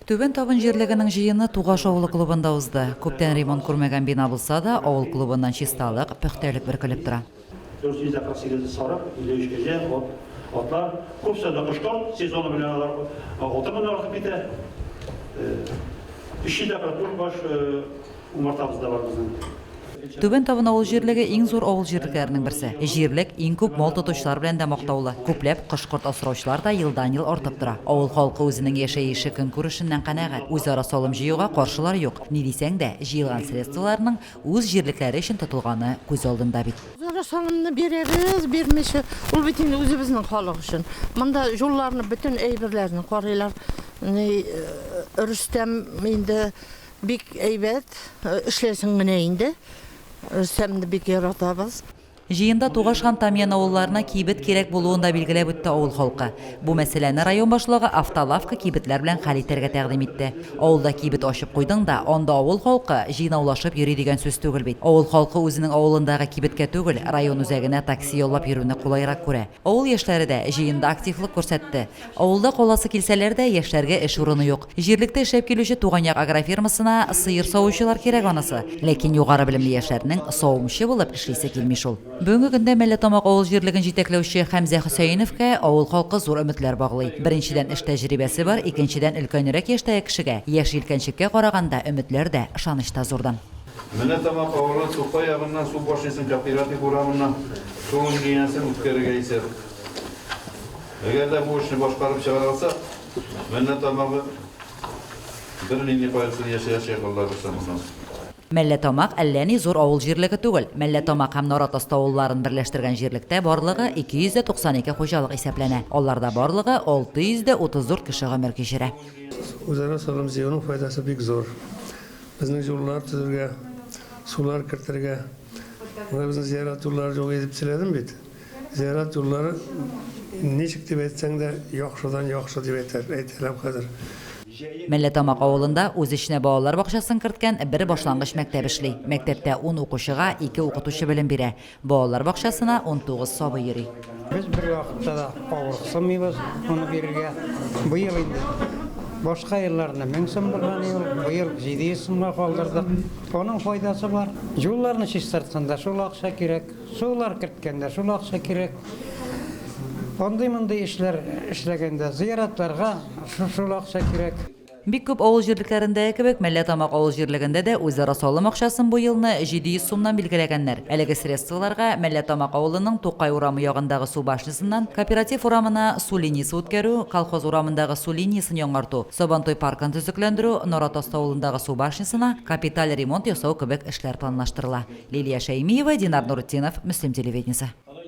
Түбен табын жерлегінің жиыны Туғаш ауылы клубында узды. Көптен ремонт көрмеген бина булса да, ауыл клубынан чисталык, пөхтәлек беркелеп тора. 448 сарык, 53 атлар, көп сәді қышқар, сезоны білен алар, отымын арқып бейті. Үші дәпір баш умартабызда бар біздің. Түбен табын ауыл жерлеге иң зор ауыл жерлегләренең берсе. Жерлек иң күп мал тотучылар белән дә мактаулы. Күпләп кышкырт асраучылар да елдан-ел артып тора. Авыл халкы үзенең яшәеше көн күрешеннән канәгать. Үзара салым җыюга каршылар юк. Ни дисәң дә, җыелган средстваларның үз җирлекләре өчен тотылганы күз алдында бит. Үзара салымны бирәбез, бирмәшә, ул бит инде үзебезнең халык өчен. Монда юлларны бөтен әйберләрне карыйлар. Рөстәм инде бик әйбәт эшләсен генә инде. Рөстәмне бик яратабыз. Жиында Тугаш һәм Тамьян авылларына кибет кирәк булуында билгеләп үтте авыл халкы. Бу мәсьәләне район башлыгы автолавка кибетләр белән хәл итәргә тәкъдим итте. Авылда кибет ачып куйдың да, анда авыл халкы җыйнаулашып йөри дигән сүз түгел бит. Авыл халкы үзенең авылындагы кибеткә түгел, район үзәгенә такси яллап йөрүне кулайрак күрә. Авыл яшьләре дә җыенда активлык күрсәтте. Авылда каласы килсәләр дә яшьләргә эш урыны юк. Җирлектә эшләп килүче Туган як агрофирмасына сыер савучылар кирәк анысы. Ләкин югары белемле яшьләрнең савымчы булып эшлисе килми шул. Бүгенге көндә Мәлләтамак авыл җирлеген җитәкләүче Хәмзә Хөсәйновка авыл халкы зур өметләр баглый. Беренчедән эш тәҗрибәсе бар, икенчедән өлкәнрәк яшьтәге кешегә, яшь илкәнчеккә караганда өметләр дә, ышаныч та зурдан. Мәлләтамак авылы Сукай ягыннан су башысын кооператив урамына суын генәсен үткәрергә исәп. Әгәр дә бу эшне башкарып чыгара алсак, Мәлләтамак бернинди кайгысыз яшәячәк алла берсен. Мәлләтамак әллә ни зур авыл җирлеге түгел. Мәлләтамак һәм Наратаста авылларын берләштергән җирлектә барлыгы 292 хуҗалык исәпләнә. Аларда барлыгы 634 кеше гомер кичерә. Үзара салым җыюның файдасы бик зур. Безнең юллар төзергә, сулар кертергә, безнең зиярат юллары юк дип сөйләдем бит. Зиярат юллары ничек дип әйтсәң дә яхшыдан яхшы дип әйтәләр хәзер. Мәлләтамак авылында үз эченә балалар бакчасын керткән бер башлангыч мәктәп эшли. Мәктәптә 10 укучыга 2 укытучы белем бирә. Балалар бакчасына 19 сабый йөри. Без бер вакытта да авырсынмыйбыз, моны бирергә. Быел инде башка елларда 1000 сум булган ел, быел 700 сумга калдырдык. Аның файдасы бар. Юлларны чистартсанда шул акча кирәк, сулар керткәндә шул акча кирәк. Андый-мондый эшләр эшләгәндә зияратларга шул акча кирәк. Бик күп авыл җирлекләрендә кебек Мәлләтамак авыл җирлегендә дә үзара салым акчасын бу елны 700 сумнан билгеләгәннәр. Әлеге средстваларга Мәлләтамак авылының Тукай урамы ягындагы су башнасыннан кооператив урамына су линиясе үткәрү, колхоз урамындагы су линиясын яңарту, Сабантой паркын төзекләндерү, Наратаста авылындагы су башнасына капиталь ремонт ясау кебек эшләр планлаштырыла. Лилия Шәймиева, Динар Нуртдинов, Мөслим телевидениесе.